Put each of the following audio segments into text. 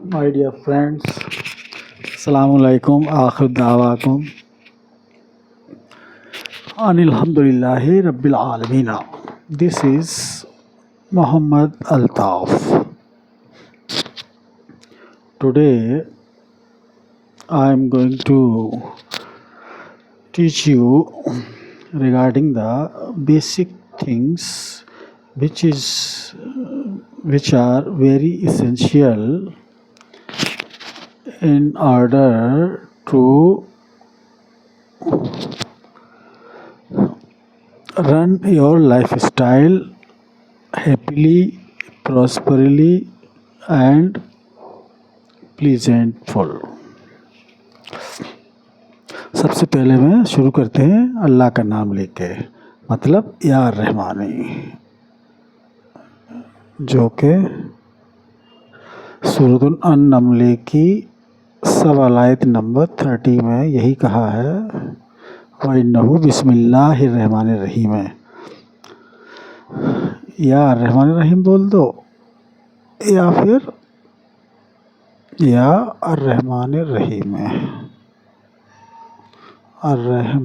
My dear friends, Assalamu alaikum, आखिर दावाकुम Alhamdulillahi Rabbil Alameen. This is Muhammad Altaf. Today I am going to teach you regarding the basic things which are very essential in order to run your lifestyle happily, prosperly and pleasantful. सबसे पहले में शुरू करते हैं अल्लाह का नाम लेके, मतलब या रहमानी, जो के सूरतुल अन-नमल की सवालायत नंबर 30 में यही कहा है, वइन्नहु बिस्मिल्लाहिर्रहमानिर्रहीम है। या रहमानिर्रहीम बोल दो या फिर या अर्रहमानिर्रहीम है, अर्रहमानिर्रहीम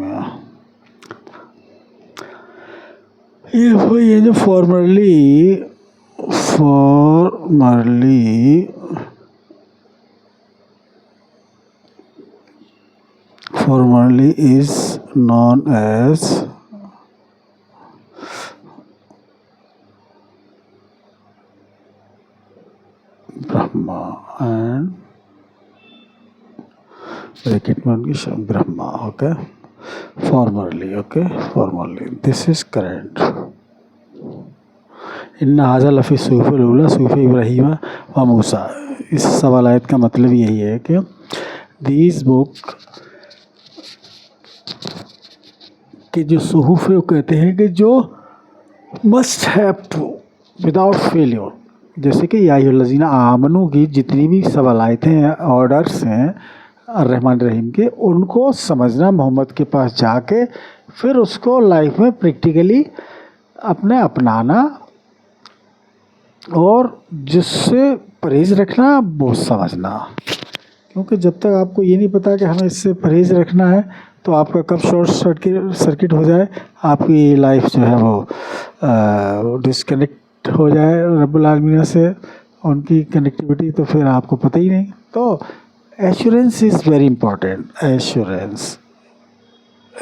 है। ये जो formally is known as Brahma and bracket में उनकी Brahma, okay, formally this is current. इन्ना हाज़ा लफ़ी सूफ़िल उला सूफ़ी इब्राहीम व मूसा। इस सवालायत का मतलब यही है कि दीज बुक के जो सुहूफ़ वो कहते हैं कि जो must have to without failure, जैसे कि या अय्युहल्लज़ीना आमनू की जितनी भी सवालायतें हैं, ऑर्डर्स हैं अर्रहमान रहीम के, उनको समझना, मोहम्मद के पास जाके फिर उसको लाइफ में प्रैक्टिकली अपनाना और जिससे परहेज़ रखना वो समझना। क्योंकि जब तक आपको ये नहीं पता कि हमें इससे परहेज़ रखना है तो आपका कब शॉर्ट सर्किट हो जाए, आपकी लाइफ जो है वो डिस्कनेक्ट हो जाए रब्बुल आलमीन से, उनकी कनेक्टिविटी, तो फिर आपको पता ही नहीं। तो assurance is very important.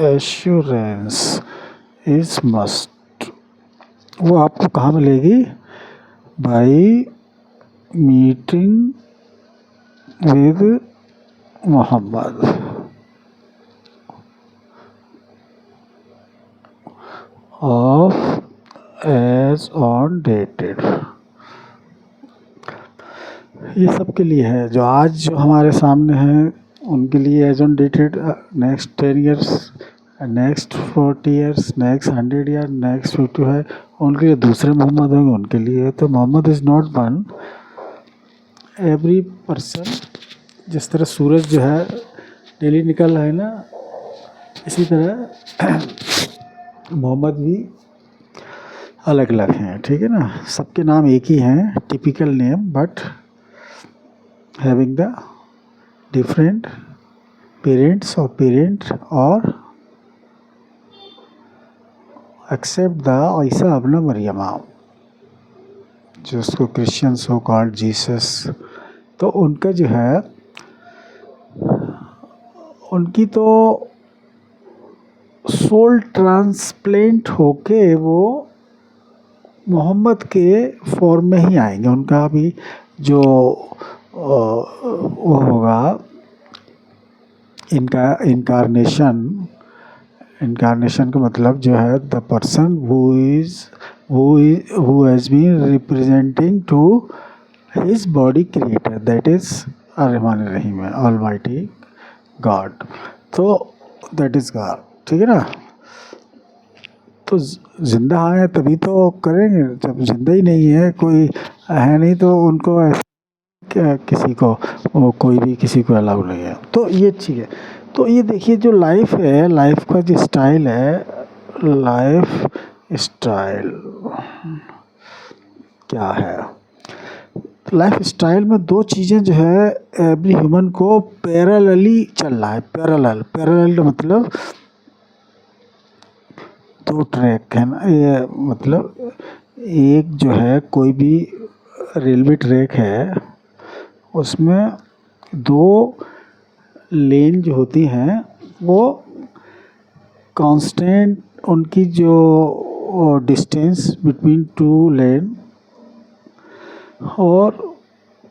Assurance is must. वो आपको कहाँ मिलेगी? By meeting with Mohammad of age on dated. ये सब के लिए है, जो आज जो हमारे सामने हैं उनके लिए age on dated, next 10 years, next 40 years, next 100 year, next 50 है, उनके लिए दूसरे मोहम्मद होंगे, उनके लिए। तो Mohammad is not one, every person. जिस तरह सूरज जो है डेली निकल रहा है ना, इसी तरह मोहम्मद भी अलग अलग हैं, ठीक है ना। सबके नाम एक ही हैं, typical name, but having the different parents और एक्सेप्ट द ईसा इब्न मरियम, जिसको क्रिश्चियंस हो कॉल्ड जीसस। तो उनका जो है, उनकी तो सोल ट्रांसप्लेंट होके वो मोहम्मद के फॉर्म में ही आएंगे। उनका भी जो वो होगा इनका इनकारनेशन का मतलब जो है the person who has been representing to his body creator, that is ar-Rahman ar-Rahim, Almighty God। तो that is God, ठीक है ना। तो जिंदा आए तभी तो करेंगे, जब जिंदा ही नहीं है, कोई है नहीं, तो उनको किसी को कोई भी किसी को अलाउ नहीं है। तो ये चीज़ है। तो ये देखिए जो लाइफ है, लाइफ का जो स्टाइल है, लाइफ स्टाइल क्या है, लाइफ स्टाइल में दो चीज़ें जो है एवरी ह्यूमन को पैरेलली चल रहा है। पैरेलल मतलब दो ट्रैक है ना, ये मतलब एक जो है कोई भी रेलवे ट्रैक है उसमें दो लेन जो होती हैं वो कांस्टेंट, उनकी जो डिस्टेंस बिटवीन टू लेन और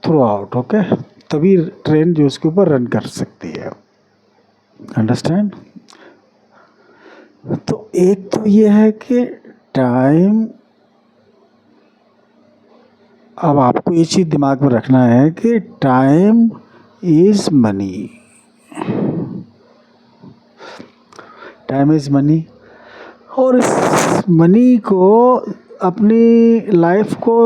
थ्रू आउट, ओके, तभी ट्रेन जो उसके ऊपर रन कर सकती है। अंडरस्टैंड। तो एक तो ये है कि टाइम, अब आपको ये चीज़ दिमाग में रखना है कि time is money, time is money, और इस मनी को अपनी लाइफ को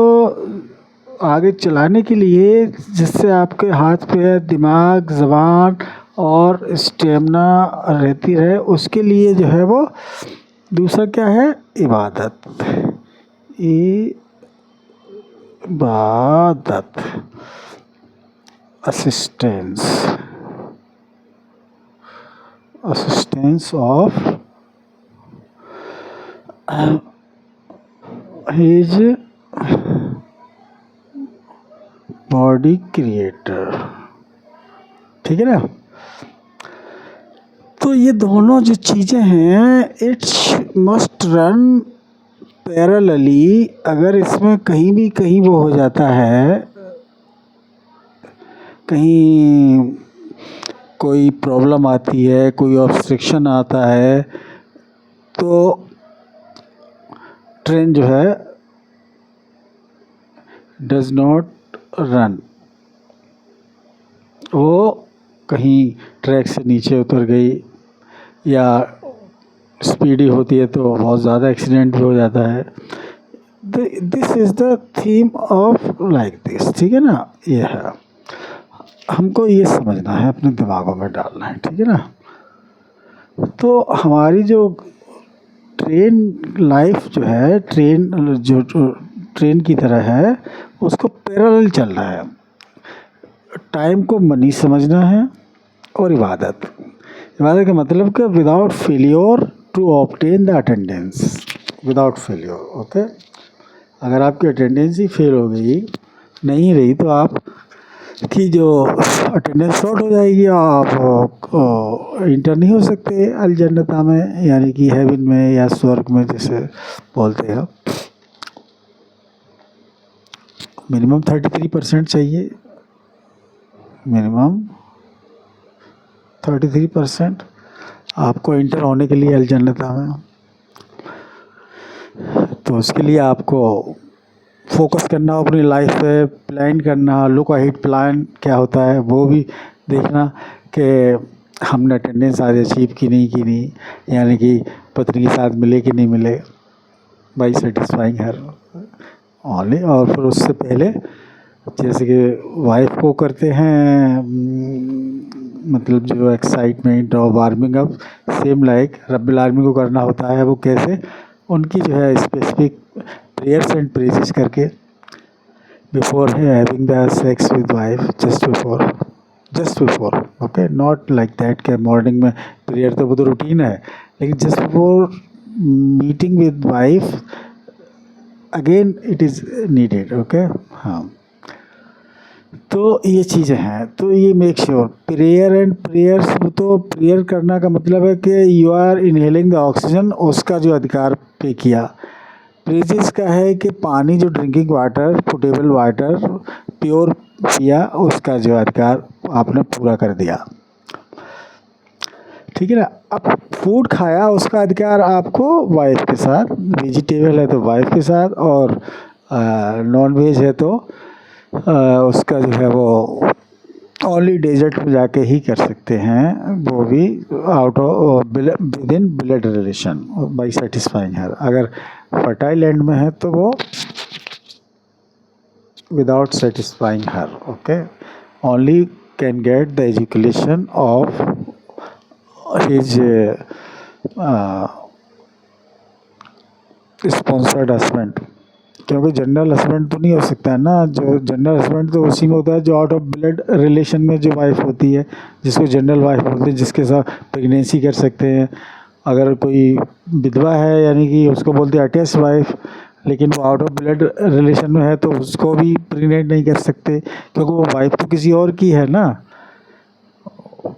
आगे चलाने के लिए, जिससे आपके हाथ पे दिमाग, ज़बान और स्टेमिना रहती रहे, उसके लिए जो है वो दूसरा क्या है, इबादत। इबादत, assistance of his body creator, ठीक है ना। तो ये दोनों जो चीज़ें हैं इट्स मस्ट रन पैरेलली। अगर इसमें कहीं वो हो जाता है, कहीं कोई प्रॉब्लम आती है, कोई ऑब्स्ट्रक्शन आता है, तो ट्रेन जो है डज नॉट रन, वो कहीं ट्रैक से नीचे उतर गई या स्पीडी होती है तो बहुत ज़्यादा एक्सीडेंट भी हो जाता है। This is the theme of like this, ठीक है ना। ये है, हमको ये समझना है, अपने दिमागों में डालना है, ठीक है ना। तो हमारी जो ट्रेन लाइफ जो है, ट्रेन की तरह है, उसको पैरेलल चल रहा है। टाइम को मनी समझना है, और इबादत का मतलब कि without failure to obtain the attendance, without failure, okay. अगर आपकी अटेंडेंस ही फेल हो गई, नहीं रही, तो आप की जो अटेंडेंस शॉर्ट हो जाएगी, आप इंटर नहीं हो सकते अल जन्नता में, यानी कि हेवन में या स्वर्ग में जैसे बोलते हैं। मिनिमम 33% चाहिए, मिनिमम 33% आपको इंटर होने के लिए अल जन्नता में। तो उसके लिए आपको फोकस करना, अपनी लाइफ पे प्लान करना, लुक अहेड प्लान क्या होता है वो भी देखना कि हमने अटेंडेंस आज अचीव की नहीं, यानी कि पत्नी के साथ मिले कि नहीं मिले, बाई सेटिस्फाइंग हर ओनली। और फिर उससे पहले जैसे कि वाइफ को करते हैं मतलब जो एक्साइटमेंट और वार्मिंग अप, सेम लाइक रब्बिल आलमीन को करना होता है। वो कैसे, उनकी जो है स्पेसिफिक प्रेयर्स एंड प्रेजेस करके before having the sex with wife, just before, okay, not like that के मॉर्निंग में प्रेयर, तो वो तो रूटीन है, लेकिन just before meeting with wife again it is needed, okay. हाँ, तो ये चीज़ें हैं। तो ये make sure prayer and prayers, तो प्रेयर करना का मतलब है कि you are inhaling the oxygen, उसका जो अधिकार पे किया। प्रेजेस का है कि पानी, जो drinking water, potable water pure पिया, उसका जो अधिकार आपने पूरा कर दिया, ठीक है ना। अब फूड खाया, उसका अधिकार आपको वाइफ के साथ, वेजिटेबल है तो वाइफ के साथ, और नॉन वेज है तो उसका जो है वो ओनली डेजर्ट में जाके ही कर सकते हैं, वो भी out of within blood relation by satisfying her. अगर फर्टाइल लैंड में है तो वो without satisfying her, okay, only can get the education of his sponsored husband, क्योंकि जनरल हस्बैंड तो नहीं हो सकता है ना। जो जनरल हस्बैंड तो उसी में होता है जो आउट ऑफ ब्लड रिलेशन में जो वाइफ होती है, जिसको जनरल वाइफ बोलते हैं, जिसके साथ प्रेगनेंसी कर सकते हैं। अगर कोई विधवा है यानी कि उसको बोलते हैं अटैच वाइफ, लेकिन वो आउट ऑफ ब्लड रिलेशन में है तो उसको भी प्रेग्नेंट नहीं कर सकते, क्योंकि वो वाइफ तो किसी और की है ना।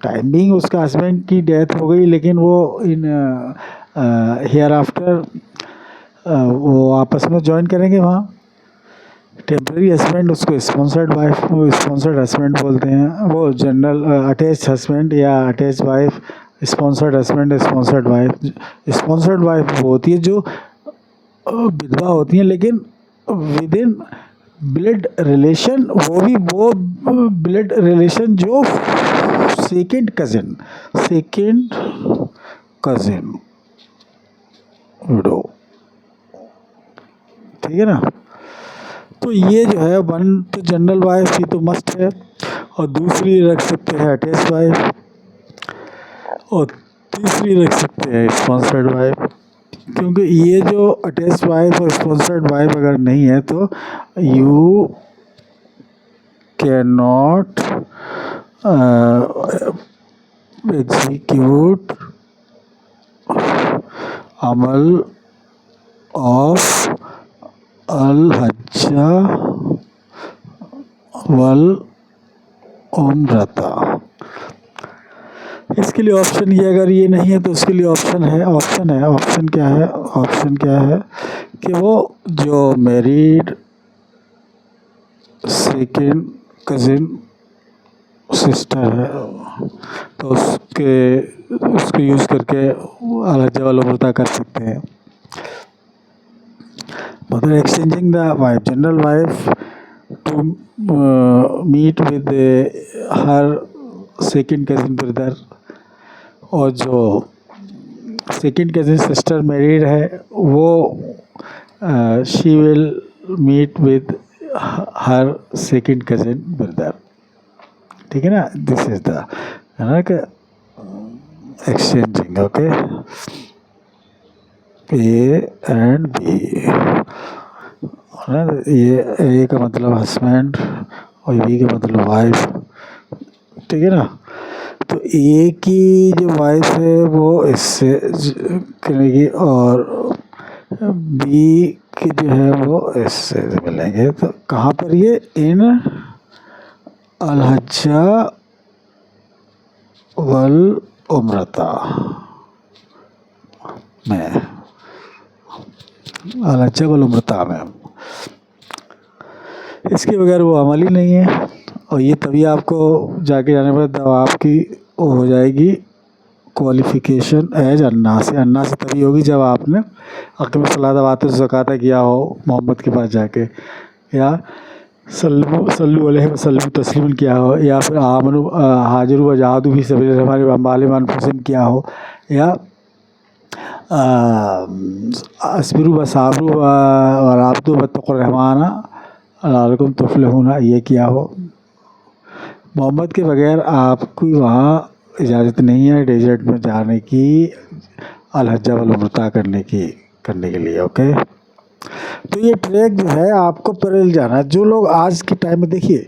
टाइम बिंग उसका हस्बैंड की डेथ हो गई, लेकिन वो इन हेयर आफ्टर वो आपस में ज्वाइन करेंगे वहाँ। टेम्प्रेरी हस्बैंड उसको स्पॉन्सर्ड वाइफ, वो स्पॉन्सर्ड हस्बैंड बोलते हैं। वो जनरल अटैच हस्बैंड या attach wife, sponsored husband, sponsored wife. Sponsored wife वो होती है जो विधवा होती हैं लेकिन विद इन ब्लड रिलेशन, वो भी वो ब्लड रिलेशन जो सेकेंड कजिन विडो, ठीक है ना। तो ये जो है वन तो जनरल वाइफ, ये तो मस्ट है। और दूसरी रख सकते हैं अटैच वाइफ, और तीसरी रख सकते हैं स्पॉन्सर्ड वाइफ। क्योंकि ये जो अटैच वाइफ और स्पॉन्सर्ड वाइफ अगर नहीं है तो यू कैन नॉट एग्जीक्यूट अमल ऑफ अल हज्जा वल उम्रता। इसके लिए ऑप्शन ये, अगर ये नहीं है तो उसके लिए ऑप्शन क्या है कि वो जो मैरिड सेकेंड कजिन सिस्टर है तो उसको यूज़ करके अल हज्जा वल उम्रता कर सकते हैं। मतलब exchanging the wife, general wife to meet with her second cousin brother, और जो सेकेंड कजिन सिस्टर मैरिड है वो she will meet with her second cousin brother, ठीक है ना। This is the exchanging, okay. A and B, ये A का मतलब हस्बैंड और बी का मतलब वाइफ, ठीक है ना। तो ए की जो वाइफ है वो इससे करेगी और बी की जो है वो इससे मिलेंगे। तो कहाँ पर ये इन अल हज्जा वल उम्रता में, अल हज्जा वल उम्रता में। इसके बगैर वो अमल ही नहीं है। और ये तभी आपको जाके जाने पर तब आपकी हो जाएगी क्वालिफ़िकेशन एज अन्ना से तभी होगी जब आपने अक़ीम सलात व आतू ज़कात किया हो मोहम्मद के पास जाके, या सल्लु अलैहि वसल्लम तस्लीमन किया हो, या फिर आमनु हाजिर व जहादु फी सबीलिल्लाह हमारे अम्वालिहिम व अनफुसिहिम किया हो, या अस्बिरु व साबरु व राबतु वत्तक़ुर रहमाना लअल्लकुम तुफ़्लिहून, ये किया हो। मोहम्मद के बगैर आपको वहाँ इजाज़त नहीं है डेजर्ट में जाने की, अल हज्जा वल उम्रता करने के लिए, ओके। तो ये ट्रैक जो है आपको पैरेलल जाना है। जो लोग आज के टाइम में देखिए,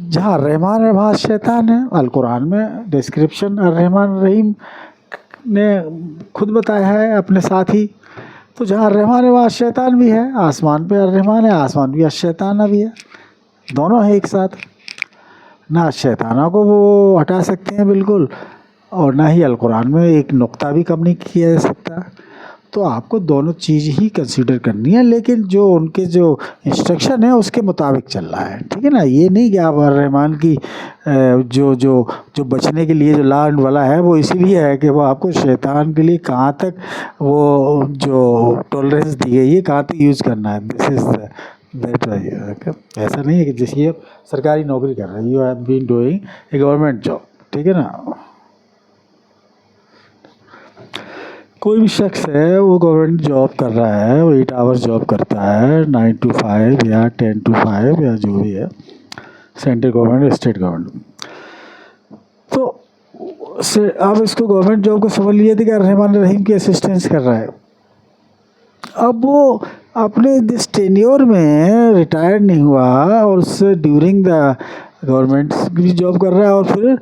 जहाँ रहमान है वहाँ शैतान है। अल कुरान में डिस्क्रिप्शन रहमान रहीम ने खुद बताया है अपने साथ ही। तो जहाँ रहमान है वहाँ शैतान भी है, आसमान पे रहमान है, आसमान भी शैताना भी है, दोनों है एक साथ। ना शैताना को वो हटा सकते हैं बिल्कुल, और ना ही अल कुरान में एक नुक्ता भी कम नहीं किया जा सकता। तो आपको दोनों चीज़ ही कंसीडर करनी है, लेकिन जो उनके जो इंस्ट्रक्शन है उसके मुताबिक चल रहा है, ठीक है ना। ये नहीं कि आप रहमान की जो बचने के लिए जो ला एंड वाला है वो इसीलिए है कि वो आपको शैतान के लिए कहाँ तक वो जो टॉलरेंस दी गई है कहाँ तक यूज़ करना है। This is that why. ऐसा नहीं है कि जैसे ये सरकारी नौकरी कर रहे हैं, you have been doing a government job, ठीक है ना। कोई भी शख्स है वो गवर्नमेंट जॉब कर रहा है, वो 8 आवर्स जॉब करता है, 9 to 5 या 10 to 5 या जो भी है, सेंट्रल गवर्नमेंट स्टेट गवर्नमेंट। तो अब इसको गवर्नमेंट जॉब को समझ लिया था कि रहमान रहीम की असिस्टेंस कर रहा है। अब वो अपने जिस टेन्योर में रिटायर नहीं हुआ और उससे ड्यूरिंग द गवर्नमेंट भी जॉब कर रहा है और फिर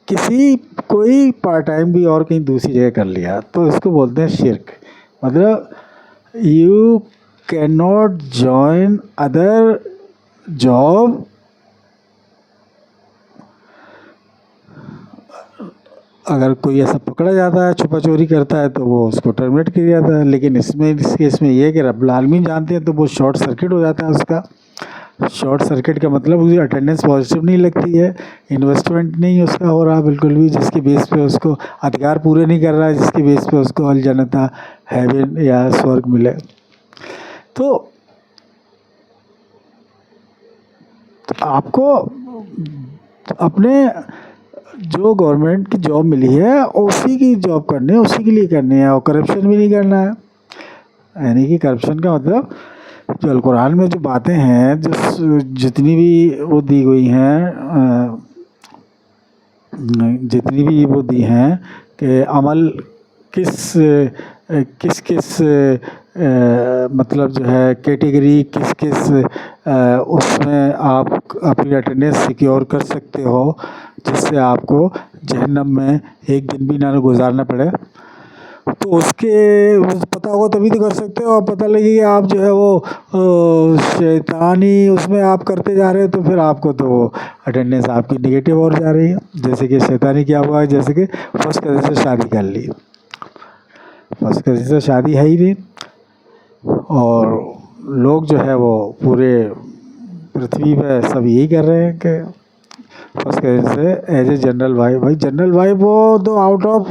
किसी कोई पार्ट टाइम भी और कहीं दूसरी जगह कर लिया, तो इसको बोलते हैं शिर्क। मतलब you can not join other job अगर कोई ऐसा पकड़ा जाता है छुपा चोरी करता है तो वो उसको टर्मिनेट किया जाता है। लेकिन इसमें इस केस में ये है कि रब्बुल आलमीन जानते हैं, तो वो शॉर्ट सर्किट हो जाता है उसका। शॉर्ट सर्किट का मतलब उसकी अटेंडेंस पॉजिटिव नहीं लगती है, इन्वेस्टमेंट नहीं उसका हो रहा बिल्कुल भी, जिसके बेस पे उसको अधिकार पूरे नहीं कर रहा है, जिसके बेस पे उसको अल जन्नता हेवन या स्वर्ग मिले। तो आपको अपने जो गवर्नमेंट की जॉब मिली है उसी की जॉब करनी है, उसी के लिए करनी है, और करप्शन भी नहीं करना है। यानी कि करप्शन का मतलब जो अल कुरान में जो बातें हैं, जो जितनी भी वो दी गई हैं, जितनी भी वो दी हैं कि अमल किस किस किस मतलब जो है कैटेगरी किस किस उसमें आप अपनी अटेंडेंस सिक्योर कर सकते हो जिससे आपको जहन्नम में एक दिन भी ना गुजारना पड़े, तो उसके पता होगा तभी तो कर सकते हो। और पता लगे कि आप जो है वो शैतानी उसमें आप करते जा रहे हो, तो फिर आपको तो अटेंडेंस आपकी नेगेटिव और जा रही है। जैसे कि शैतानी क्या हुआ है, जैसे कि फर्स्ट कज़न से शादी कर ली, फर्स्ट कज़न से शादी है ही नहीं, और लोग जो है वो पूरे पृथ्वी पे सब यही कर रहे हैं कि फर्स्ट कज़न से एज ए जनरल वाइफ। भाई जनरल वाइफ वो तो आउट ऑफ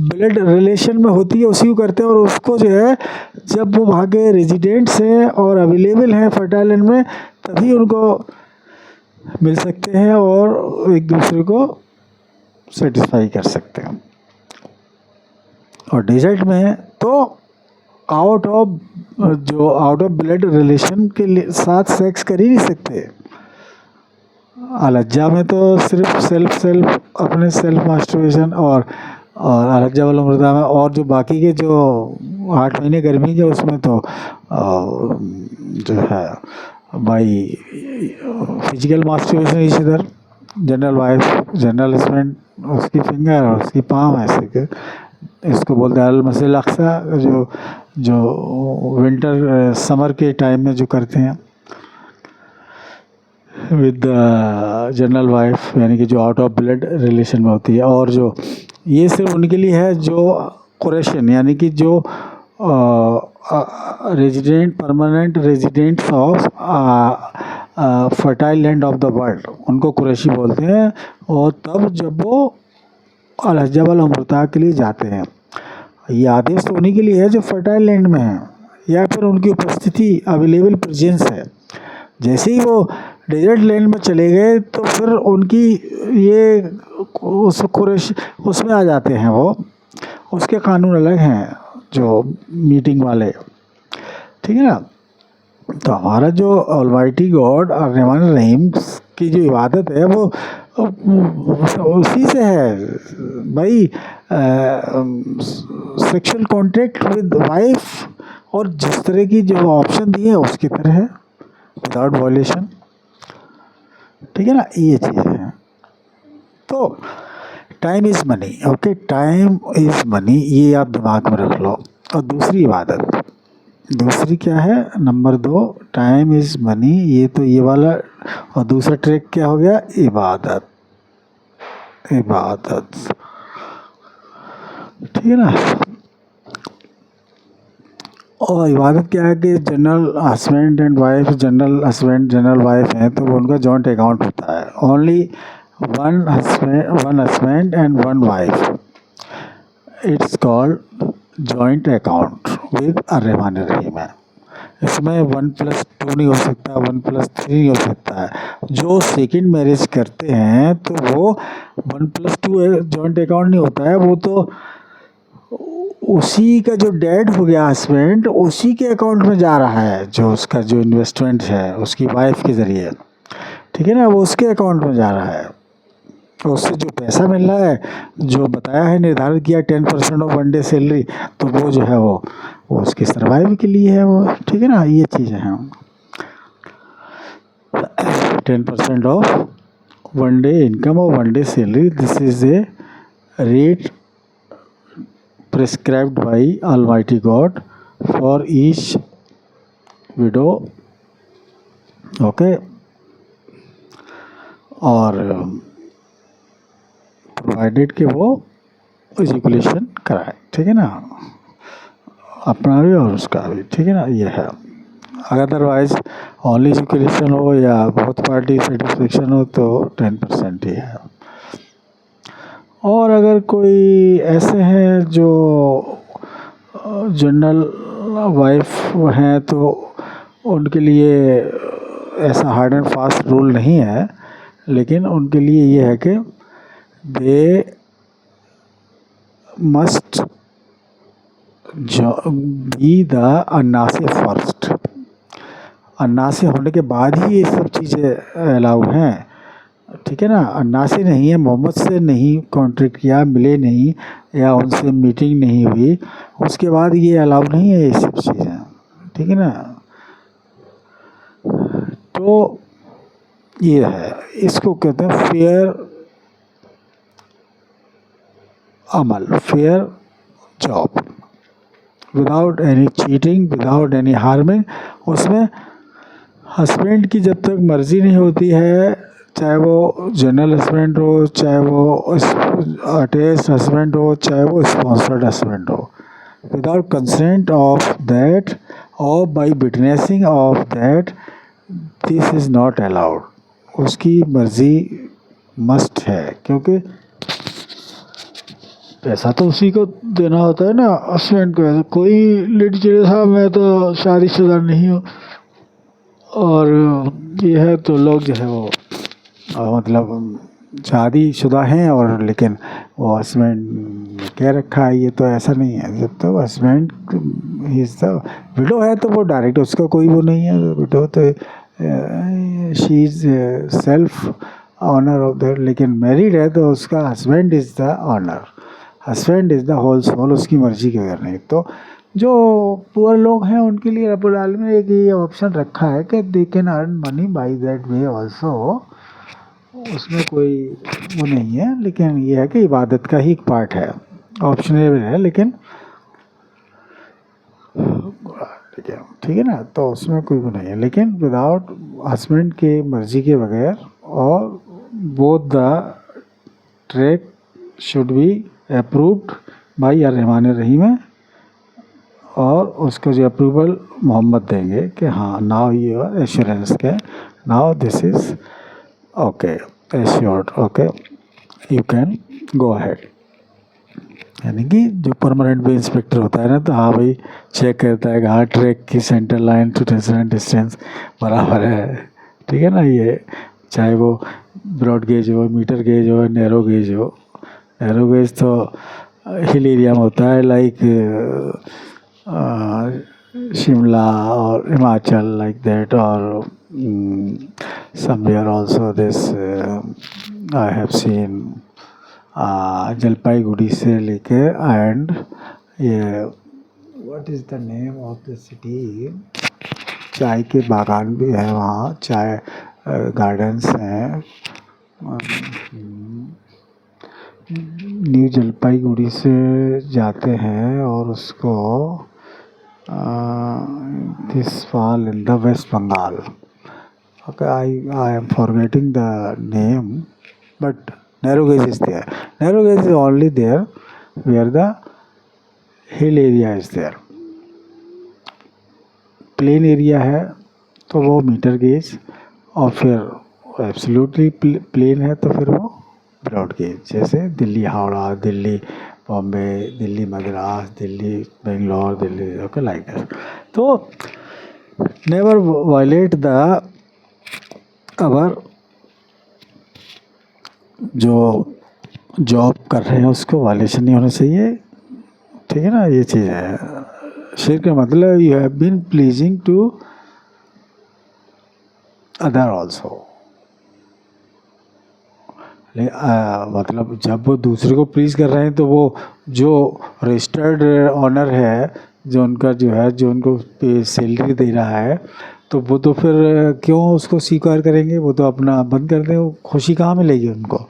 ब्लड रिलेशन में होती है, उसी को करते हैं, और उसको जो है जब वो वहाँ के रेजिडेंट्स हैं और अवेलेबल हैं फर्टाइल लैंड में तभी उनको मिल सकते हैं और एक दूसरे को सेटिस्फाई कर सकते हैं। और डेजर्ट में तो आउट ऑफ ब्लड रिलेशन के साथ सेक्स कर ही नहीं सकते। अलज्जा में तो सिर्फ सेल्फ अपने सेल्फ मास्टरबेशन, और अलज्जा वाला मृदा में, और जो बाकी के जो 8 महीने गर्मी के उसमें तो जो है भाई फिजिकल मास्टरबेशन इस इधर जनरल वाइफ जनरल हस्बैंड उसकी फिंगर और उसकी पाम ऐसे के, इसको बोलते हैं अल मस्जिद अक्सा, जो विंटर समर के टाइम में जो करते हैं विद जनरल वाइफ, यानी कि जो आउट ऑफ ब्लड रिलेशन में होती है। और जो ये सिर्फ उनके लिए है जो कुरैशन, यानी कि जो resident permanent residents of fertile land of the world, उनको कुरैशी बोलते हैं। और तब जब वो अलहजा वाल उम्रता के लिए जाते हैं, ये आदेश तो उन्हीं के लिए है जो फर्टाइल लैंड में है या फिर उनकी उपस्थिति अवेलेबल प्रेजेंस है। जैसे ही वो डेजर्ट लैंड में चले गए तो फिर उनकी ये उसमें आ जाते हैं, वो उसके कानून अलग हैं जो मीटिंग वाले, ठीक है ना। तो हमारा जो ऑलमाइटी गॉड और रहमान रहीम की जो इबादत है वो उसी से है भाई। सेक्सुअल कॉन्ट्रैक्ट विद वाइफ, और जिस तरह की जो ऑप्शन दिए है उसकी तरह है विदाउट वॉयलेशन, ठीक है ना, ये चीज़ है। तो time is money, okay, time is money, ये आप दिमाग में रख लो। और दूसरी इबादत, दूसरी क्या है, नंबर 2 टाइम इज़ मनी, ये तो ये वाला। और दूसरा ट्रैक क्या हो गया, इबादत, इबादत, ठीक है ना। और इबादत क्या है कि general husband and wife, general husband general wife हैं तो वो उनका जॉइंट अकाउंट होता है, only one husband and one wife, it's called joint account with अर्रहमान रहीम है। इसमें 1+2 नहीं हो सकता, 1+3 नहीं हो सकता है। जो सेकंड मैरिज करते हैं तो वो 1+2 जॉइंट अकाउंट नहीं होता है, वो तो उसी का जो डेड हो गया हस्बैंड उसी के अकाउंट में जा रहा है, जो उसका जो इन्वेस्टमेंट है उसकी वाइफ के ज़रिए, ठीक है ना, वो उसके अकाउंट में जा रहा है। उससे जो पैसा मिल रहा है, जो बताया है निर्धारित किया 10% ऑफ 1 डे सैलरी, तो वो जो है वो उसकी सर्वाइव के लिए है वो, ठीक है ना, ये चीज़ें हैं। 10% ऑफ 1 डे इनकम और 1 day salary, this is a rate prescribed by Almighty God for each widow, okay, और प्रोवाइडेड कि वो एजुकेशन कराए, ठीक है ना, अपना भी और उसका भी, ठीक है ना, ये है। अदरवाइज ओनली एजुकेशन हो या बहुत पार्टी सेटिस्फेक्शन हो तो 10% ही है। और अगर कोई ऐसे हैं जो जनरल वाइफ हैं तो उनके लिए ऐसा हार्ड एंड फास्ट रूल नहीं है, लेकिन उनके लिए ये है कि दे मस्ट बी द अन्नासी फर्स्ट, अन्नासी होने के बाद ही ये सब चीज़ें अलाउ हैं, ठीक है ना। अन्नासी नहीं है, मोहम्मद से नहीं कॉन्ट्रैक्ट किया, मिले नहीं या उनसे मीटिंग नहीं हुई, उसके बाद ये अलाउ नहीं है ये सब चीज़ें, ठीक है ना। तो ये है, इसको कहते हैं फेयर अमल, fair job, without any cheating, without any harming. उसमें हस्बैंड की जब तक मर्ज़ी नहीं होती है, चाहे वो जनरल हस्बैंड हो, चाहे वो अटैच्ड हस्बैंड हो, चाहे वो स्पॉन्सर्ड हस्बैंड हो, विदाउट कंसेंट ऑफ दैट और by witnessing of that, this is not allowed. उसकी मर्ज़ी मस्ट है, क्योंकि पैसा तो उसी को देना होता है ना, हस्बैंड को। कोई लेडी चले साहब मैं तो शादीशुदा नहीं हूँ और ये है, तो लोग जो है वो मतलब शादीशुदा हैं और लेकिन वो हस्बैंड कह रखा है, ये तो ऐसा नहीं है। जब तो हस्बैंड हिस्सा विडो है तो वो डायरेक्ट उसका कोई वो नहीं है, विडो तो she is self honour of the, लेकिन मैरिड है तो उसका husband is the honour, husband is the whole soul, उसकी मर्जी के बगैर नहीं। तो जो पुअर लोग हैं उनके लिए रब्बुल आलमीन ने एक ये ऑप्शन रखा है कि they can earn money by that way also, उसमें कोई वो नहीं है, लेकिन ये है कि इबादत का ही एक पार्ट है, ऑप्शनल है, लेकिन ठीक है ना, तो उसमें कोई वो नहीं है, लेकिन विदाउट हस्बैंड के मर्जी के बगैर, और both the track should be approved by रहमान रहीम है, और उसको जो अप्रूवल मोहम्मद देंगे कि हाँ नाउ यू एश्योरेंस के now this is okay assured, okay you can go ahead. यानी कि जो परमानेंट बे इंस्पेक्टर होता है ना, तो हाँ भाई चेक करता है कि हाँ ट्रैक की centre line to tension distance बराबर है, ठीक है ना। ये चाहे वो ब्रॉड गेज हो, मीटर गेज हो, नैरो गेज हो। नैरो गेज तो हिल एरिया में होता है, लाइक शिमला और हिमाचल लाइक दैट, और somewhere also this I have seen Jalpaiguri से लेके एंड ये what is the name of the city, चाय के बागान भी है वहाँ, चाय गार्डन्स हैं। न्यू जलपाईगुड़ी से जाते हैं और उसको this fall in the West Bengal, okay, I am forgetting the name, but narrow gauge is there. Narrow gauge is only there where the hill area is there. Plain area है तो वो मीटर गेज, और फिर एब्सोल्युटली प्लेन है तो फिर वो broad gauge, जैसे Delhi Howrah, Delhi Bombay, Delhi Madras, Delhi Bangalore, Delhi, okay like that. तो नेवर वायलेट द अवर जो जॉब कर रहे हैं उसको वायलेशन नहीं होना चाहिए, ठीक है ना, ये चीज़ है। शिर्क का मतलब you have been pleasing to other also, मतलब जब वो दूसरे को प्लीज़ कर रहे हैं तो वो जो रजिस्टर्ड ऑनर है, जो उनका जो है, जो उनको सैलरी दे रहा है, तो वो तो फिर क्यों उसको स्वीकार करेंगे? वो तो अपना बंद कर दें, वो खुशी कहाँ मिलेगी उनको?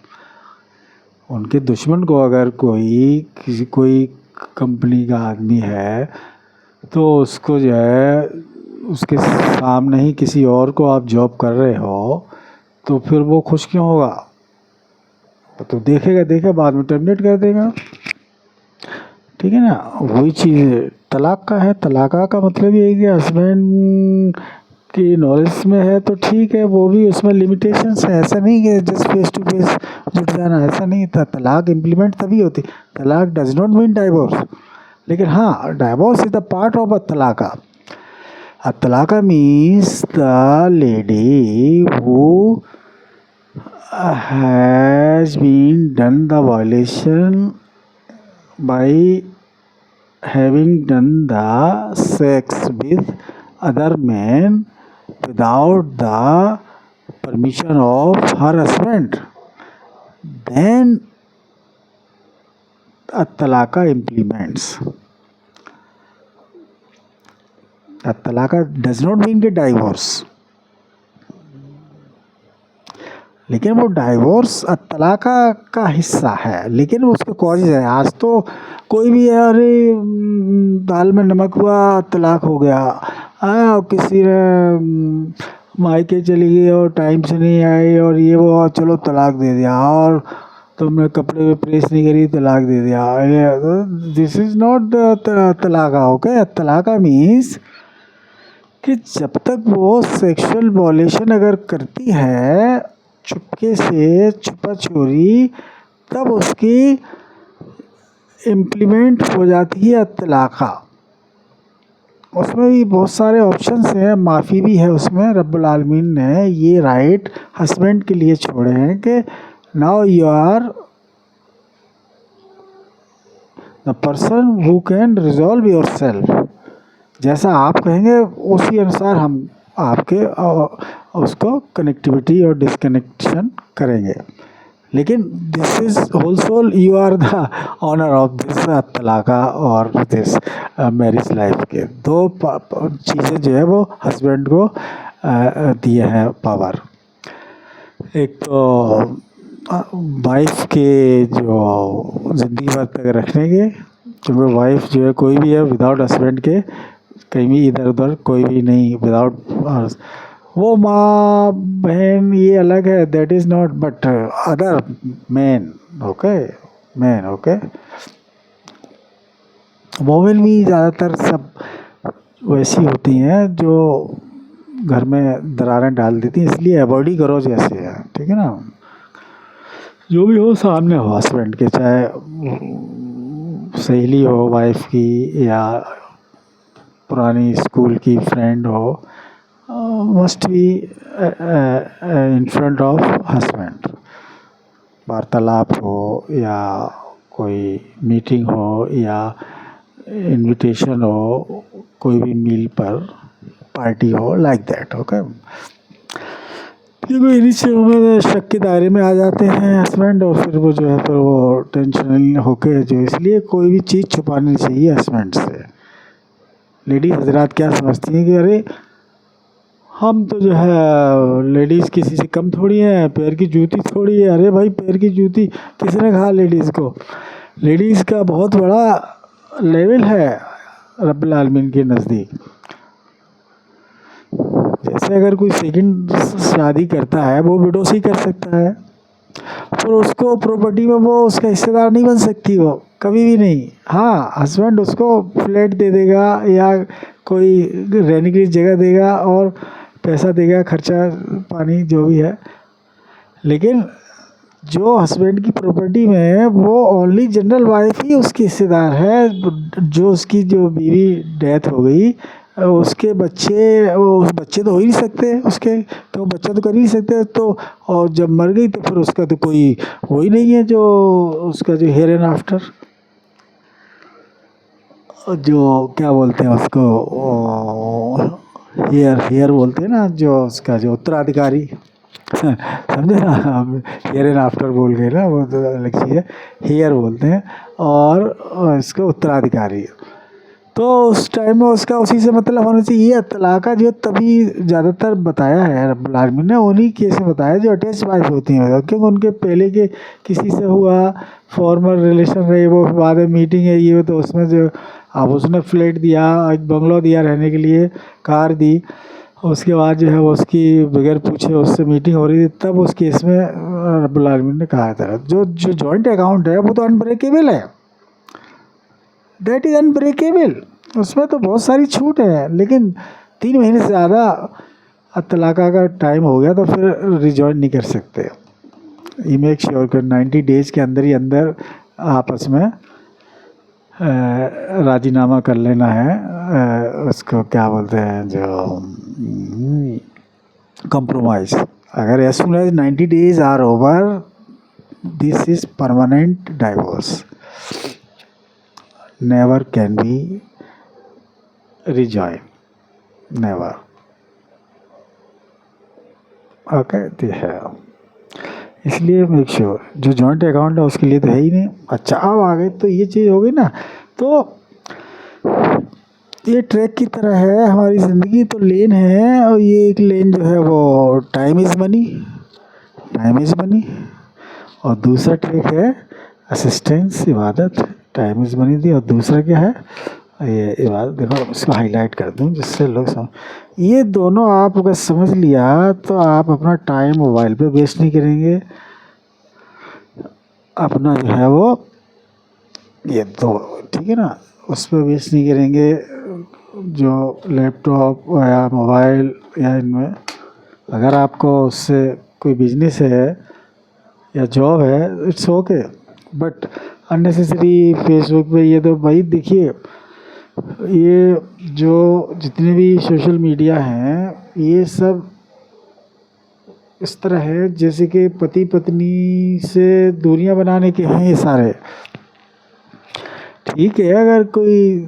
उनके दुश्मन को अगर कोई कंपनी का आदमी है तो उसको जो है, उसके सामने ही किसी और को आप जॉब कर रहे हो तो फिर वो खुश क्यों होगा? वो तो देखेगा बाद में टर्मिनेट कर देगा। ठीक है ना? वही चीज़ तलाक का है। तलाक़ा का मतलब ये है कि हस्बैंड की नॉलेज में है तो ठीक है, वो भी उसमें लिमिटेशंस है। ऐसा नहीं कि जस्ट फेस टू फेस जुट जाना, ऐसा नहीं था। तलाक इम्प्लीमेंट तभी होती। तलाक डज नॉट मीन डाइवोर्स, लेकिन हाँ, divorce is the part of a तलाक़ा। A talaka means the lady who has been done the violation by having done the sex with other men without the permission of her husband, then a talaka implements. A talaka does not mean कि divorce, लेकिन वो divorce तलाक़ा का हिस्सा है, लेकिन उसके causes है। आज तो कोई भी है, अरे दाल में नमक हुआ तलाक हो गया, किसी ने मायके चली गई और टाइम से नहीं आई और ये वो, चलो तलाक दे दिया, और तुमने कपड़े में प्रेस नहीं करी तलाक दे दिया। दिस इज़ नॉट तलाक़ा। ओके, तलाक़ा मीन्स कि जब तक वो सेक्सुअल वॉयलेशन अगर करती है चुपके से, छुपा चोरी, तब उसकी इम्प्लीमेंट हो जाती है तलाक़ा। उसमें भी बहुत सारे ऑप्शंस हैं, माफ़ी भी है उसमें। रब्बुल आलमीन ने ये राइट हस्बैंड के लिए छोड़े हैं कि now you are the person who can resolve yourself. जैसा आप कहेंगे उसी अनुसार हम आपके उसको कनेक्टिविटी और डिसकनेक्शन करेंगे। लेकिन this is whole you are the honour of this तलाक़ा और दिस मैरिज लाइफ के। दो चीज़ें जो है वो हस्बैंड को दिए हैं पावर। एक तो वाइफ के जो ज़िंदगी भर तक रखने के, क्योंकि वाइफ जो है कोई भी है विदाउट हस्बैंड के कहीं भी इधर उधर कोई भी नहीं, विदाउट वो माँ बहन ये अलग है, that is not, but other man. Okay, man. Okay, women भी ज़्यादातर सब वैसी होती हैं जो घर में दरारें डाल देती हैं, इसलिए अवॉइड ही करो जैसे है। ठीक है ना? जो भी हो सामने हो हस्बैंड के, चाहे सहेली हो वाइफ की या पुरानी स्कूल की फ्रेंड हो, must be in front of husband. वार्तालाप हो या कोई मीटिंग हो या इनविटेशन हो, कोई भी मील पर पार्टी हो, लाइक दैट। ओके, ये इन्हीं चीज़ों में शक के दायरे में आ जाते हैं हस्बैंड, और फिर वो जो है फिर वो टेंशन होके जो, इसलिए कोई भी चीज़ छुपानी नहीं चाहिए हस्बैंड से। लेडीज़ हजरात क्या समझती हैं कि अरे हम तो जो है लेडीज़ किसी से कम थोड़ी हैं, पैर की जूती थोड़ी है। अरे भाई, पैर की जूती किसने कहा लेडीज़ को? लेडीज़ का बहुत बड़ा लेवल है रब्बुल आलमीन के नज़दीक। जैसे अगर कोई सेकंड शादी करता है वो विडो से ही कर सकता है, पर उसको प्रॉपर्टी में वो उसका हिस्सेदार नहीं बन सकती, वो कभी भी नहीं। हाँ, हस्बैंड उसको फ्लैट दे देगा या कोई रहने के लिए जगह देगा और पैसा देगा, खर्चा पानी जो भी है, लेकिन जो हस्बैंड की प्रॉपर्टी में है वो ओनली जनरल वाइफ ही उसकी हिस्सेदार है। जो उसकी जो बीवी डेथ हो गई, उसके बच्चे, वो बच्चे तो हो ही नहीं सकते उसके, तो बच्चा तो कर ही नहीं सकते, तो और जब मर गई तो फिर उसका तो कोई वो ही नहीं है जो उसका जो हेयर एंड आफ्टर, जो क्या बोलते हैं उसको, हेयर बोलते हैं ना, जो उसका जो उत्तराधिकारी, समझे ना, हम हियर एंड आफ्टर बोल गए ना, वो तो अलग चीज़ है, हियर बोलते हैं। और इसका उत्तराधिकारी, तो उस टाइम में उसका उसी से मतलब होना चाहिए। ये तलाक़ा जो तभी ज़्यादातर बताया है रब्बुल आलमीन ने, उन्हीं केस में बताया जो अटैच वाइफ होती हैं, क्योंकि उनके पहले के किसी से हुआ, फॉर्मल रिलेशन रहे, वो बाद में मीटिंग है ये, तो उसमें जो अब उसने फ्लैट दिया, एक बंगलो दिया रहने के लिए, कार दी, उसके बाद जो है वो उसकी बगैर पूछे उससे मीटिंग हो रही थी, तब उस केस में रब्बुल आलमीन ने कहा था जो जो जॉइंट अकाउंट है वो तो अनब्रेकेबल है, दैट इज़ अनब्रेकेबल, उसमें तो बहुत सारी छूट है, लेकिन 3 महीने से ज़्यादा तलाक़ा का टाइम हो गया तो फिर रिजॉइन नहीं कर सकते। ये मेक श्योर कर 90 डेज़ के अंदर ही अंदर आपस में राजीनामा कर लेना है, उसको क्या बोलते हैं जो कंप्रोमाइज़। अगर as soon as 90 days are over, this is permanent divorce, never can be rejoin, never. Okay, तो है, इसलिए मेक श्योर जो जॉइंट अकाउंट है उसके लिए तो है ही नहीं। अच्छा, अब आ गए तो ये चीज़ हो गई ना, तो ये ट्रैक की तरह है हमारी ज़िंदगी, तो लेन है, और ये एक लेन जो है वो time is money, time is money, और दूसरा ट्रैक है असिस्टेंस, इबादत, टाइम इज़ मनी दी, और दूसरा क्या है ये इबादत। देखो इसको हाईलाइट कर दूँ जिससे लोग समझ, ये दोनों आप अगर समझ लिया तो आप अपना टाइम मोबाइल पे वेस्ट नहीं करेंगे, अपना जो है वो ये दो, ठीक है ना, उस पर वेस्ट नहीं करेंगे, जो लैपटॉप या मोबाइल या इनमें। अगर आपको उससे कोई बिजनेस है या जॉब है, it's okay, but unnecessary Facebook पे ये तो भाई देखिए, ये जो जितने भी सोशल मीडिया हैं ये सब इस तरह है जैसे कि पति पत्नी से दूरियां बनाने के हैं ये सारे। ठीक है, अगर कोई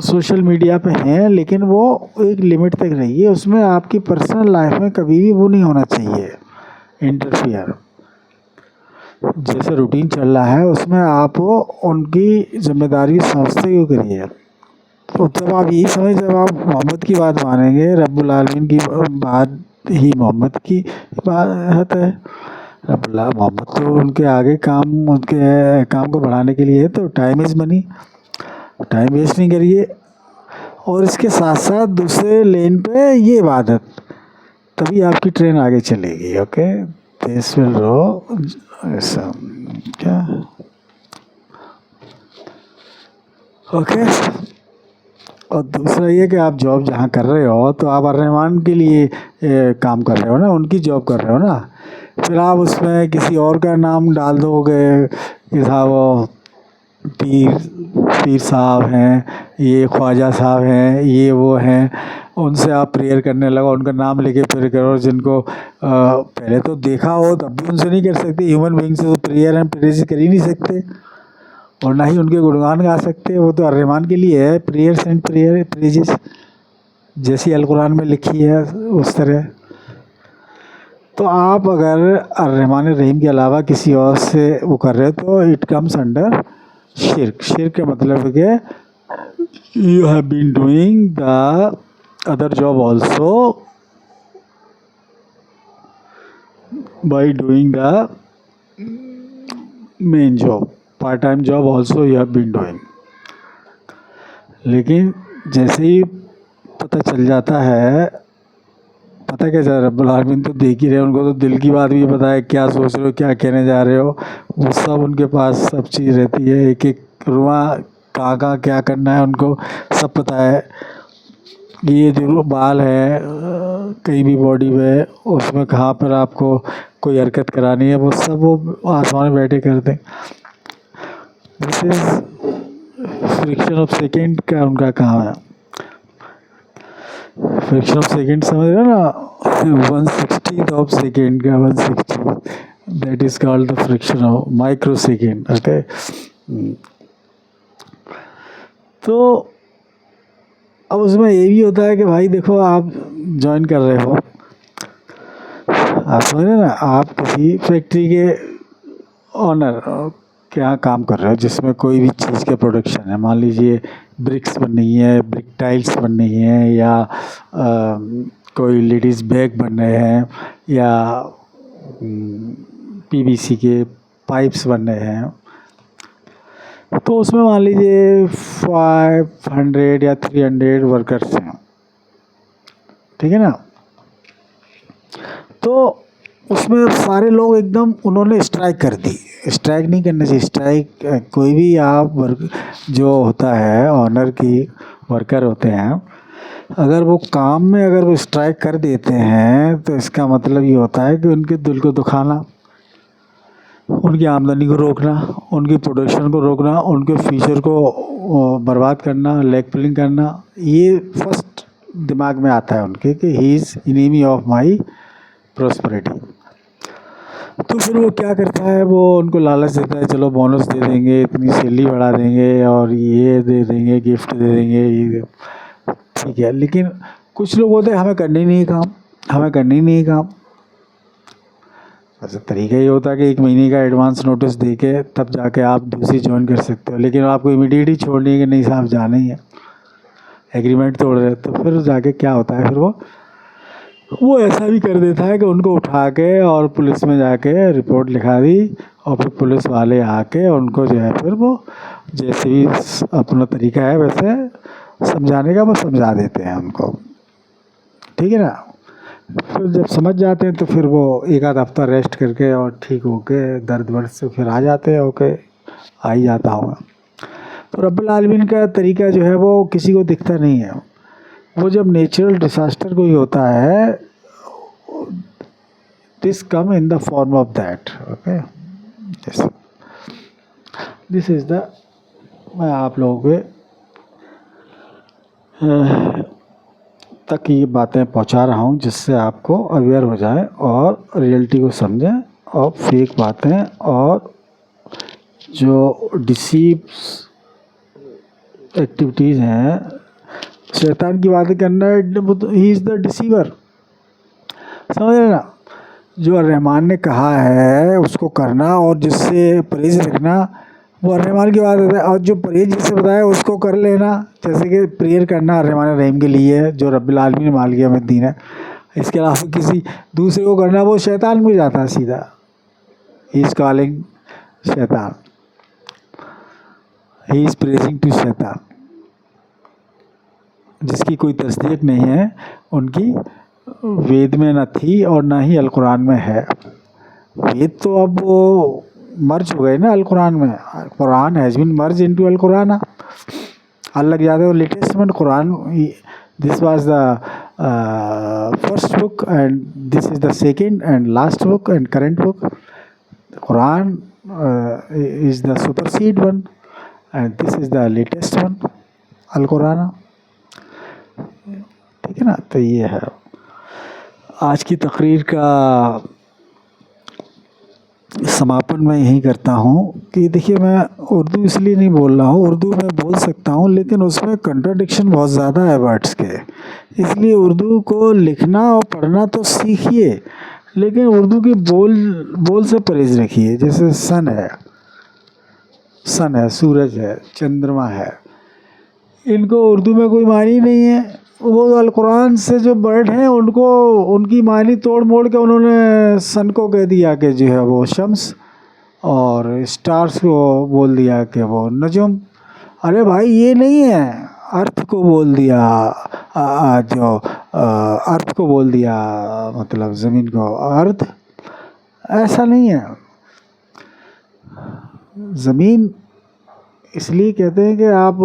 सोशल मीडिया पे हैं, लेकिन वो एक लिमिट तक रहिए, उसमें आपकी पर्सनल लाइफ में कभी भी वो नहीं होना चाहिए इंटरफियर। जैसे रूटीन चल रहा है उसमें आप उनकी जिम्मेदारी समझते क्यों करिए। तो जब आप यही समझ, जब आप मोहम्मद की बात मानेंगे, रब्बुल आलमीन की बात ही मोहम्मद की बात है, मोहम्मद तो उनके आगे काम, उनके काम को बढ़ाने के लिए है, तो time is money, time waste नहीं करिए। और इसके साथ साथ दूसरे लेन पे ये इबादत, तभी आपकी ट्रेन आगे चलेगी। ओके, दिस विल रो ऐसा क्या, ओके। और दूसरा ये कि आप जॉब जहाँ कर रहे हो तो आप अर्रहमान के लिए काम कर रहे हो ना, उनकी जॉब कर रहे हो ना, फिर आप उसमें किसी और का नाम डाल दोगे कि साहब वो पीर साहब हैं, ये ख्वाजा साहब हैं, ये वो हैं, उनसे आप प्रेयर करने लगा, उनका नाम लेके प्रेयर करो, जिनको पहले तो देखा हो तब भी उनसे नहीं कर सकते, ह्यूमन बीइंग से तो प्रेयर एंड प्रेज कर ही नहीं सकते, और ना ही उनके गुणगान गा सकते। वो तो अर्रहमान के लिए है, प्रेयर्स एंड प्रेयर प्रेजेस, जैसी अल कुरान में लिखी है उस तरह। तो आप अगर अर्रहमान रहीम के अलावा किसी और से वो कर रहे हो तो इट कम्स अंडर शिर्क। शिर्क का मतलब है कि you have been doing the other job also by doing the main job, part time job also you have been doing. लेकिन जैसे ही पता चल जाता है, पता क्या चल, रब्बुल आलमीन तो देख ही रहे, उनको तो दिल की बात भी पता है, क्या सोच रहे हो, क्या कहने जा रहे हो, वो सब उनके पास सब चीज़ रहती है, एक एक रुआ कहाँ कहाँ क्या करना है उनको सब पता है। ये जो बाल है कहीं भी बॉडी में, उसमें कहाँ पर आपको कोई हरकत करानी है, वो सब वो आसमान में बैठे करते हैं। This is friction of second का उनका काम है। फ्रिक्शन ऑफ सेकेंड समझ रहे हो ना, 1/60 ऑफ सेकेंड का 1/60, that is called the friction of micro second. Okay, तो अब उसमें ये भी होता है कि भाई देखो आप ज्वाइन कर रहे हो, आप समझ रहे हैं ना, आप किसी फैक्ट्री के ऑनर के यहाँ काम कर रहे हो जिसमें कोई भी चीज़ के प्रोडक्शन है, मान लीजिए ब्रिक्स बन रही है, ब्रिक टाइल्स बन रही हैं, या कोई लेडीज़ बैग बन रहे हैं, या पीवीसी के पाइप्स बन रहे हैं, तो उसमें मान लीजिए 500 या 300 वर्कर्स हैं, ठीक है ना। तो उसमें सारे लोग एकदम उन्होंने स्ट्राइक कर दी। स्ट्राइक नहीं करना चाहिए, स्ट्राइक कोई भी आप वर्क जो होता है ऑनर की वर्कर होते हैं, अगर वो काम में अगर वो स्ट्राइक कर देते हैं तो इसका मतलब ये होता है कि उनके दिल को दुखाना, उनकी आमदनी को रोकना, उनकी प्रोडक्शन को रोकना, उनके फ्यूचर को बर्बाद करना, लेग पुलिंग करना, ये फर्स्ट दिमाग में आता है उनके कि he is enemy of my prosperity. तो फिर वो क्या करता है, वो उनको लालच देता है, चलो बोनस दे देंगे, इतनी सैलरी बढ़ा देंगे, और ये दे देंगे, गिफ्ट दे देंगे, ये ठीक है। लेकिन कुछ लोग होते हैं हमें करने ही नहीं काम, हमें करने ही नहीं काम। वैसे तरीका ये होता है कि 1 महीने का एडवांस नोटिस दे के तब जाके आप दूसरी ज्वाइन कर सकते हो, लेकिन आपको इमीडिएट ही छोड़नी है कि नहीं साहब जाना ही है, एग्रीमेंट तोड़ रहे, तो फिर जाके क्या होता है, फिर वो ऐसा भी कर देता है कि उनको उठा के और पुलिस में जाके रिपोर्ट लिखा दी, और फिर पुलिस वाले आके उनको जो है फिर वो जैसे भी अपना तरीका है वैसे समझाने का वो समझा देते हैं उनको, ठीक है ना। फिर जब समझ जाते हैं तो फिर वो 1 आध हफ्ता रेस्ट करके और ठीक होके दर्द वर्द से फिर आ जाते हैं, ओके आ ही जाता होगा। तो रब्बुल आलमीन का तरीका जो है वो किसी को दिखता नहीं है। वो जब नेचुरल डिसास्टर कोई होता है, this come in the form of that, okay. This is the, मैं आप लोगों के तक ये बातें पहुंचा रहा हूं जिससे आपको अवेयर हो जाए और रियलिटी को समझें, और फेक बातें और जो डिसीव्स एक्टिविटीज़ हैं, शैतान की बातें करना, ही इज़ द डिसीवर, समझ रहे ना। जो रहमान ने कहा है उसको करना और जिससे परहेज रखना, वो रहमान की बात है। और जो परहेज जिससे बताया उसको कर लेना, जैसे कि प्रेयर करना रहमान रहीम के लिए है जो रब्बिल आलमीन मालिक यौमिद्दीन है। इसके अलावा किसी दूसरे को करना वो शैतान में जाता है सीधा। ही इज़ कॉलिंग शैतान, ही इज़ प्रेजिंग टू शैतान। जिसकी कोई तस्दीक नहीं है, उनकी वेद में न थी और ना ही अल कुरान में है। वेद तो अब वो मर्ज हो गए ना अल कुरान में, Quran has been merge into अल कुरान। अलग जाते हो लेटेस्ट में Quran, this was the first book and this is the second and last book and current book. Quran is the supersede one and this is the latest one, अल Quran, ठीक है ना। तो ये है आज की तकरीर का समापन मैं यही करता हूँ कि देखिए, मैं उर्दू इसलिए नहीं बोल रहा हूँ, उर्दू मैं बोल सकता हूँ लेकिन उसमें कंट्राडिक्शन बहुत ज़्यादा है वर्ड्स के, इसलिए उर्दू को लिखना और पढ़ना तो सीखिए, लेकिन उर्दू की बोल से परहेज रखिए। जैसे सन है, सूरज है, चंद्रमा है, इनको उर्दू में कोई मानी नहीं है। वो अल कुरान से जो वर्ड हैं उनको, उनकी मानी तोड़ मोड़ के उन्होंने सन को कह दिया कि जो है वो शम्स, और स्टार्स को बोल दिया कि वो नजम। अरे भाई ये नहीं है, अर्थ को बोल दिया, जो अर्थ को बोल दिया, मतलब ज़मीन को अर्थ, ऐसा नहीं है। ज़मीन इसलिए कहते हैं कि आप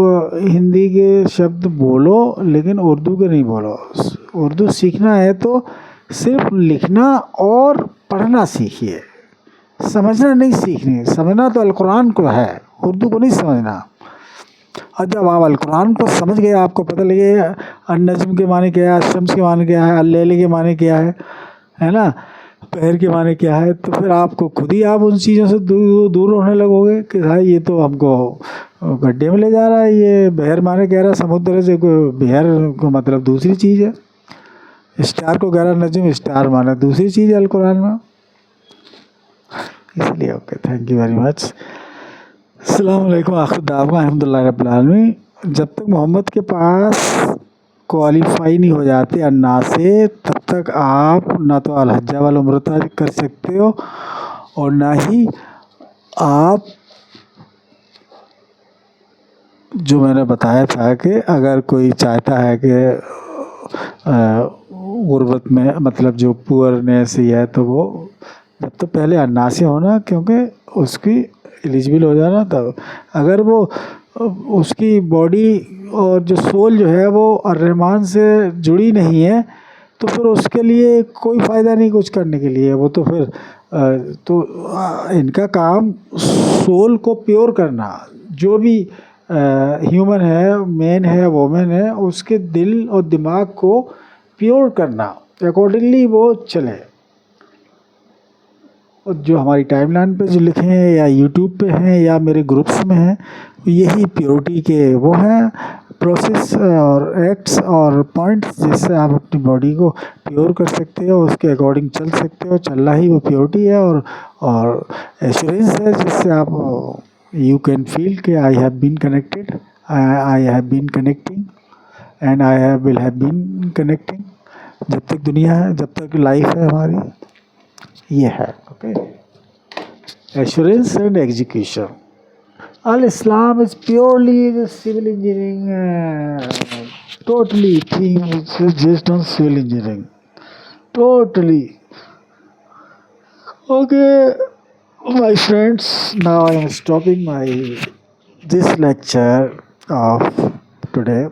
हिंदी के शब्द बोलो लेकिन उर्दू के नहीं बोलो। उर्दू सीखना है तो सिर्फ लिखना और पढ़ना सीखिए, समझना नहीं सीखनी। समझना तो अल कुरान को है, उर्दू को नहीं समझना। और जब आप अल कुरान को समझ गए, आपको पता लगे अन-नज्म के माने क्या है, शम्स के माने क्या है, अल-लैल के माने क्या है ना, पहर के माने क्या है, तो फिर आपको खुद ही आप उन चीज़ों से दूर होने लगोगे कि भाई ये तो हमको गड्ढे में ले जा रहा है। ये बहर माने कह रहा है समुद्र से, कोई बहर को मतलब दूसरी चीज़ है। स्टार को गैर नजूम स्टार माना दूसरी चीज़ है अल कुरान में, इसलिए okay. Thank you very much. अस्सलाम वालेकुम आखिर दावा अल्हम्दुलिल्लाह रब्बिल आलमीन। जब तक मोहम्मद के पास क्वालिफाई नहीं हो जाते अन्ना से, तब तक आप ना तो अलहज्जा वाल उम्रता कर सकते हो और ना ही आप जो मैंने बताया था कि अगर कोई चाहता है कि गुर्बत में मतलब जो पुअरनेस ही है, तो वो जब तो पहले अन्ना से होना, क्योंकि उसकी एलिजिबल हो जाना। तब अगर वो उसकी बॉडी और जो सोल जो है वो अर्रहमान से जुड़ी नहीं है, तो फिर उसके लिए कोई फ़ायदा नहीं कुछ करने के लिए। वो तो फिर इनका काम सोल को प्योर करना, जो भी ह्यूमन है, मैन है, वोमेन है, उसके दिल और दिमाग को प्योर करना, अकॉर्डिंगली वो चले। और जो हमारी टाइमलाइन पे जो लिखे हैं या यूट्यूब पे हैं या मेरे ग्रुप्स में हैं, यही प्योरिटी के वो हैं प्रोसेस और एक्ट्स और पॉइंट्स जिससे आप अपनी बॉडी को प्योर कर सकते हो, उसके अकॉर्डिंग चल सकते हो। चलना ही वो प्योरिटी है और एश्योरेंस है, जिससे आप यू कैन फील कि I have been connected, I have been connecting and I have will have been connecting. जब तक दुनिया है, जब तक लाइफ है हमारी, ये है okay. Assurance and execution. Al Islam is purely the civil engineering, totally thing which is based on civil engineering. Totally. Okay, my friends, now I am stopping this lecture of today.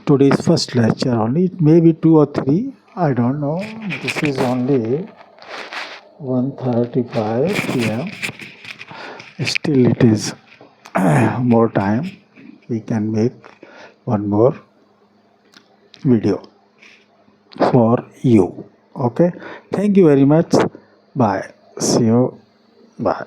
Today's first lecture only. It may be 2 or 3. I don't know. This is only 1:35 p.m. Still it is more time. We can make one more video for you. Okay. Thank you very much. Bye. See you. Bye.